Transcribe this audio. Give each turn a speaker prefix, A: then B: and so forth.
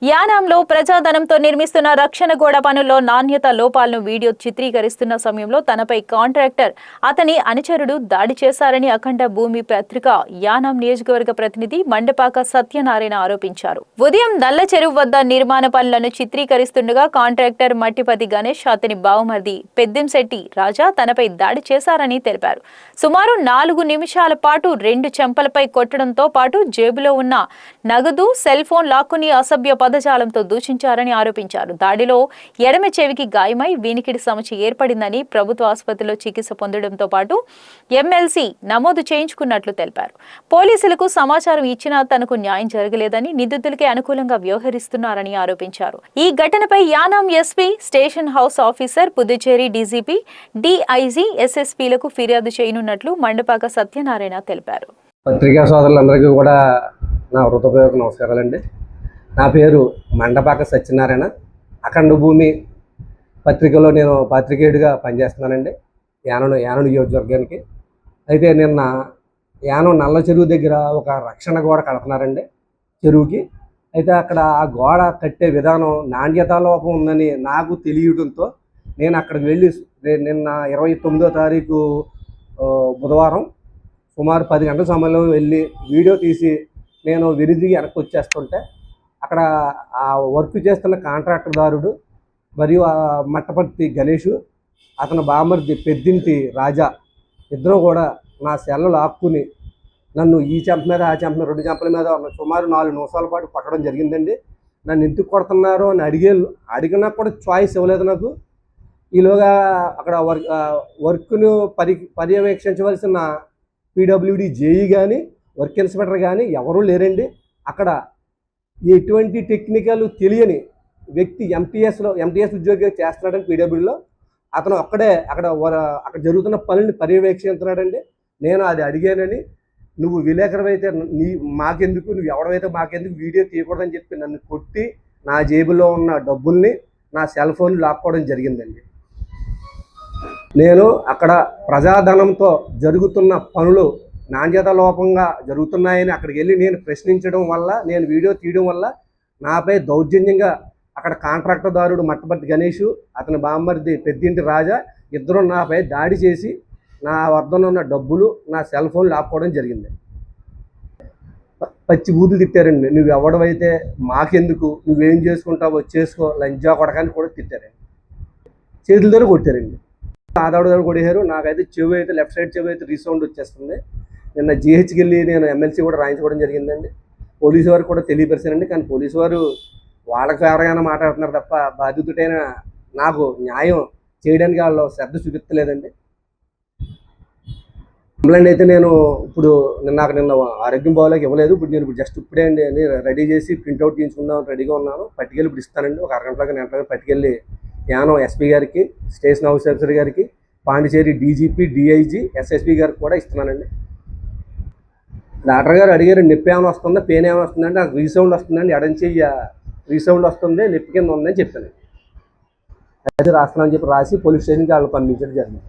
A: యానాంలో ప్రజాధనంతో నిర్మిస్తున్న రక్షణ గోడ పనుల్లో నాణ్యత లోపాలను వీడియో చిత్రీకరిస్తున్న సమయంలో తనపై కాంట్రాక్టర్ అతని అనుచరుడు దాడి చేశారని అఖండ భూమి పత్రిక యానాం నియోజకవర్గ ప్రతినిధి మండపాక సత్యనారాయణ ఆరోపించారు. ఉదయం నల్ల చెరువు వద్ద నిర్మాణ పనులను చిత్రీకరిస్తుండగా కాంట్రాక్టర్ మట్టిపతి గణేష్ అతని బావమరిది పెద్దంశెట్టి రాజా తనపై దాడి చేశారని తెలిపారు. సుమారు 4 నిమిషాల పాటు 2 చెంపలపై కొట్టడంతో పాటు జేబులో ఉన్న నగదు సెల్ ఫోన్ లాక్కుని అసభ్య పదజాలంతో దూషించారని ఆరోపించారు. దాడిలో ఎడమ చెవికి గాయమై వినికిడి సమస్య ఏర్పడిందని ప్రభుత్వ ఆసుపత్రిలో చికిత్స పొందడంతో పాటు ఎమ్మెల్సీ నమోదు చేయించుకున్నట్లు తెలిపారు. పోలీసులకు సమాచారం ఇచ్చినా తనకు న్యాయం జరగలేదని నిందితులకే అనుకూలంగా వ్యవహరిస్తున్నారని ఆరోపించారు. ఈ ఘటనపై Yanam SP, station house officer, Puducherry DGP, DIG, ఎస్ఎస్పీలకు ఫిర్యాదు చేయనున్నట్లు మండపాక సత్యనారాయణ తెలిపారు.
B: పత్రికా సోదరులందరికీ కూడా నా హృదయపూర్వక నమస్కారాలండి. నా పేరు మండపాక సత్యనారాయణ. అఖండ భూమి పత్రికలో నేను పాత్రికేయుడిగా పనిచేస్తున్నానండి యానం నియోజకవర్గానికి. అయితే నిన్న యానం నల్ల చెరువు దగ్గర ఒక రక్షణ గోడ కడుతున్నారండి చెరువుకి. అయితే అక్కడ ఆ గోడ కట్టే విధానం నాణ్యతా లోపం ఉందని నాకు తెలియడంతో నేను అక్కడికి వెళ్ళి నిన్న 29వ తారీఖు బుధవారం సుమారు 10 గంటల సమయంలో వెళ్ళి వీడియో తీసి నేను వెనుదిరిగి వెనక్కి వచ్చేస్తుంటే అక్కడ ఆ వర్క్ చేస్తున్న కాంట్రాక్టర్దారుడు మరియు మట్టపర్తి గణేష్, అతని బామర్ది పెద్దింటి రాజా ఇద్దరు కూడా నా సెల్లు లాక్కుని నన్ను ఈ చెంప మీద ఆ చెంప మీద 2 చెంపల మీద సుమారు 4 నిమిషాల పాటు కొట్టడం జరిగిందండి. నన్ను ఎందుకు కొడుతున్నారు అని అడిగినా కూడా చాయిస్ ఇవ్వలేదు నాకు. ఈలోగా అక్కడ వర్క్ను పర్యవేక్షించవలసిన పీడబ్ల్యూడి జేఈ కానీ వర్క్ ఇన్స్పెక్టర్ కానీ ఎవరూ లేరండి. అక్కడ ఎటువంటి టెక్నికల్ తెలియని వ్యక్తి ఎంటీఎస్ ఉద్యోగి చేస్తున్నాడని పీడబ్ల్యూలో అతను అక్కడ జరుగుతున్న పనుల్ని పర్యవేక్షిస్తున్నాడండి. నేను అది అడిగానని, నువ్వు విలేకరు అయితే మాకెందుకు, నువ్వు ఎవడైతే మాకెందుకు వీడియో తీయకూడదని చెప్పి నన్ను కొట్టి నా జేబులో ఉన్న డబ్బుల్ని, నా సెల్ ఫోన్ లాక్కోవడం జరిగిందండి. నేను అక్కడ ప్రజాధనంతో జరుగుతున్న పనులు నాణ్యత లోపంగా జరుగుతున్నాయని అక్కడికి వెళ్ళి నేను ప్రశ్నించడం వల్ల, నేను వీడియో తీయడం వల్ల నాపై దౌర్జన్యంగా అక్కడ కాంట్రాక్టర్దారుడు మట్టపర్తి గణేష్, అతని బామ్మర్ది పెద్దింటి రాజా ఇద్దరు నాపై దాడి చేసి నా వద్ద ఉన్న డబ్బులు, నా సెల్ ఫోన్ లాక్కోవడం జరిగింది. పచ్చి బూతులు తిట్టారండి. నువ్వు ఎవడవైతే మాకెందుకు, నువ్వేం చేసుకుంటావో చేసుకో, లంజా కొడకాన్ని కూడా తిట్టారండి. చేతులతో కొట్టారండి, ఆదాడు కొట్టేశారు. నాకైతే చెవి అయితే లెఫ్ట్ సైడ్ చెవి అయితే రీసౌండ్ వచ్చేస్తుంది. నిన్న జీహెచ్కి వెళ్ళి నేను ఎమ్మెల్సీ కూడా రాయించుకోవడం జరిగిందండి. పోలీసు వారు కూడా తెలియపరిచానండి. కానీ పోలీసు వారు వాళ్ళకి ఫేవర్గానే మాట్లాడుతున్నారు తప్ప బాధితుడైన నాకు న్యాయం చేయడానికి వాళ్ళు శ్రద్ధ చూపించలేదండి. కంప్లైంట్ అయితే నేను ఇప్పుడు నిన్న ఆరోగ్యం బాగోలేక ఇవ్వలేదు. ఇప్పుడు జస్ట్ ఇప్పుడే అండి అని రెడీ చేసి ప్రింట్అవుట్ తీయించుకుందాం రెడీగా ఉన్నాను. పట్టుకెళ్ళి ఇప్పుడు ఇస్తానండి. ఒక అరగంటగా పట్టుకెళ్ళి యానం ఎస్పీ గారికి, స్టేషన్ హౌస్ ఆఫీసర్ గారికి, పాండిచేరి డీజీపీ, డిఐజీ, ఎస్ఎస్పీ గారికి కూడా ఇస్తున్నానండి. డాక్టర్ గారు అడిగారు, నొప్పి ఏమైనా వస్తుందా, పెయిన్ ఏమైనా వస్తుందంటే నాకు రీసౌండ్ వస్తుందండి, ఎడంచెయ్య రీసౌండ్ వస్తుంది, నొప్పి కింద ఉందని చెప్పాను. అది రాస్తున్నానని చెప్పి రాసి పోలీస్ స్టేషన్కి వాళ్ళు పంపించడం జరిగింది.